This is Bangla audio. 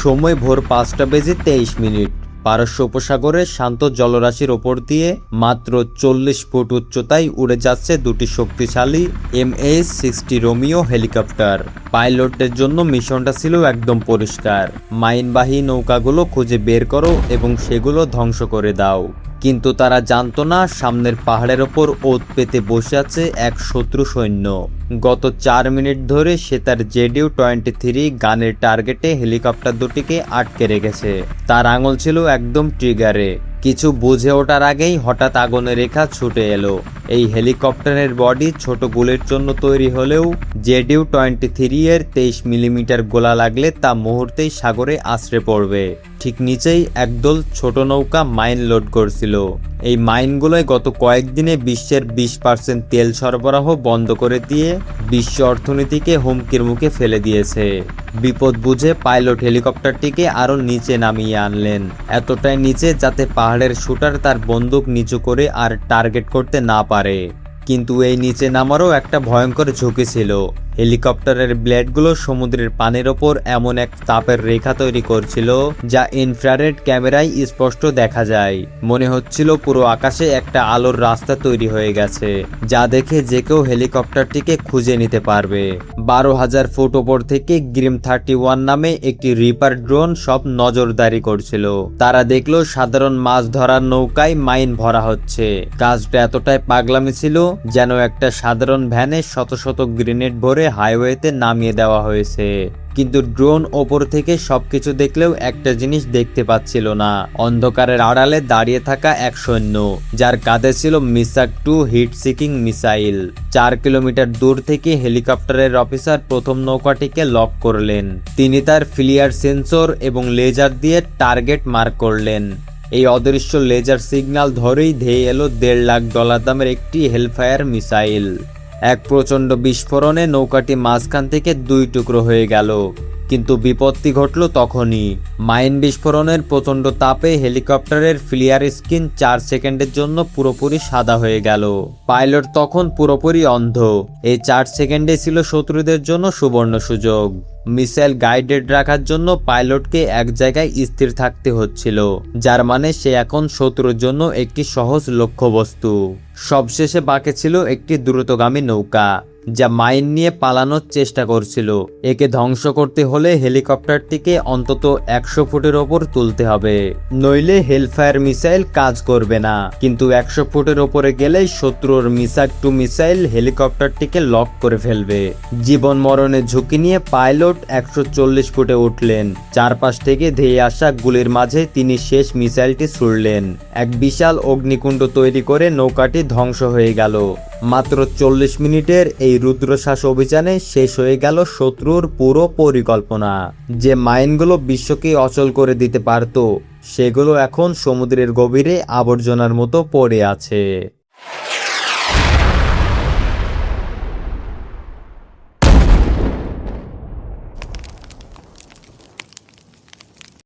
সময় ভোর 5:23। পারস্য উপসাগরের শান্ত জলরাশির ওপর দিয়ে মাত্র 40 ফুট উচ্চতায় উড়ে যাচ্ছে দুটি শক্তিশালী MH-60 রোমিও হেলিকপ্টার। পাইলটদের জন্য মিশনটা ছিল একদম পরিষ্কার, মাইনবাহী নৌকাগুলো খুঁজে বের করো এবং সেগুলো ধ্বংস করে দাও। কিন্তু তারা জানতো না সামনের পাহাড়ের ওপর ওত পেতে বসে আছে এক শত্রু সৈন্য। গত 4 মিনিট ধরে সে তার JDU-23 গানের টার্গেটে হেলিকপ্টার দুটিকে আটকে রেখেছে। তার আঙুল ছিল একদম ট্রিগারে। কিছু বুঝে ওঠার আগেই হঠাৎ আগুনের রেখা ছুটে এলো। এই হেলিকপ্টারের বডি ছোট গুলির জন্য তৈরি হলেও JDU-23 এর 23 মিলিমিটার গোলা লাগলে তা মুহূর্তেই সাগরে আছড়ে পড়বে। ঠিক নিচেই একদল ছোট নৌকা মাইন লোড করছিল। এই মাইনগুলোয় গত কয়েকদিনে বিশ্বের 20% তেল সরবরাহ বন্ধ করে দিয়ে বিশ্ব অর্থনীতিকে হুমকির মুখে ফেলে দিয়েছে। বিপদ বুঝে পাইলট হেলিকপ্টারটিকে আরও নিচে নামিয়ে আনলেন, এতটাই নিচে যাতে পাহাড়ের শুটার তার বন্দুক নিচু করে আর টার্গেট করতে না পারে। কিন্তু এই নিচে নামারও একটা ভয়ঙ্কর ঝুঁকি ছিল। হেলিকপ্টারের ব্লেডগুলো সমুদ্রের পানির ওপর এমন এক তাপের রেখা তৈরি করছিল যা ইনফ্রারেড ক্যামেরায় স্পষ্ট দেখা যায়। মনে হচ্ছিল পুরো আকাশে একটা আলোর রাস্তা তৈরি হয়ে গেছে, যা দেখে যে কেউ হেলিকপ্টারটিকে খুঁজে নিতে পারবে। 12,000 ফুট ওপর থেকে গ্রিম 31 নামে একটি রিপার ড্রোন সব নজরদারি করছিল। তারা দেখলো সাধারণ মাছ ধরার নৌকায় মাইন ভরা হচ্ছে। কাজটা এতটাই পাগলামি ছিল যেন একটা সাধারণ ভ্যানে শত শত গ্রেনেড ভরে হাইওয়েতে নামিয়ে দেওয়া হয়েছে। কিন্তু ড্রোন ওপর থেকে সবকিছু দেখলেও একটা জিনিস দেখতে পাচ্ছিল না। অন্ধকারের আড়ালে দাঁড়িয়ে থাকা এক সৈন্য, যার কাঁধে ছিল মিসাক-2 হিট সিকিং মিসাইল। 4 কিলোমিটার দূর থেকে হেলিকপ্টারের অফিসার প্রথম নৌকাটিকে লক করলেন। তিনি তার ফ্লিয়ার সেন্সর এবং লেজার দিয়ে টার্গেট মার্ক করলেন। এই অদৃশ্য লেজার সিগন্যাল ধরেই ধেয়ে এলো $1.5 লাখ দামের একটি হেলফায়ার মিসাইল। এক প্রচণ্ড বিস্ফোরণে নৌকাটি মাঝখান থেকে 2 টুকরো হয়ে গেল। কিন্তু বিপত্তি ঘটল তখনই। মাইন বিস্ফোরণের প্রচণ্ড তাপে হেলিকপ্টারের ফ্লিয়ার স্ক্রিন 4 সেকেন্ডের জন্য পুরোপুরি সাদা হয়ে গেল। পাইলট তখন পুরোপুরি অন্ধ। এই 4 সেকেন্ডে ছিল শত্রুদের জন্য সুবর্ণ সুযোগ। মিসাইল গাইডেড রাখার জন্য পাইলটকে এক জায়গায় স্থির থাকতে হচ্ছিল, যার মানে সে এখন শত্রুর জন্য একটি সহজ লক্ষ্যবস্তু। সবশেষে বাকি ছিল একটি দ্রুতগামী নৌকা, যা মাইন নিয়ে পালানোর চেষ্টা করছিল। একে ধ্বংস করতে হলে হেলিকপ্টারটিকে অন্তত 100 ফুটের ওপর তুলতে হবে, নইলে হেলফায়ার মিসাইল কাজ করবে না। কিন্তু 100 ফুটের ওপরে গেলেই শত্রুর মিসাক-2 মিসাইল হেলিকপ্টারটিকে লক করে ফেলবে। জীবন মরণের ঝুঁকি নিয়ে পাইলট 140 ফুটে উঠলেন। চারপাশ থেকে ধেয়ে আসা গুলির মাঝে তিনি শেষ মিসাইলটি ছুড়লেন। এক বিশাল অগ্নিকুণ্ড তৈরি করে নৌকাটি ধ্বংস হয়ে গেল। মাত্র 40 মিনিটের এই রুদ্রশ্বাস অভিযানে শেষ হয়ে গেল শত্রুর পুরো পরিকল্পনা। যে মাইনগুলো বিশ্বকে অচল করে দিতে পারত, সেগুলো এখন সমুদ্রের গভীরে আবর্জনার মতো পড়ে আছে।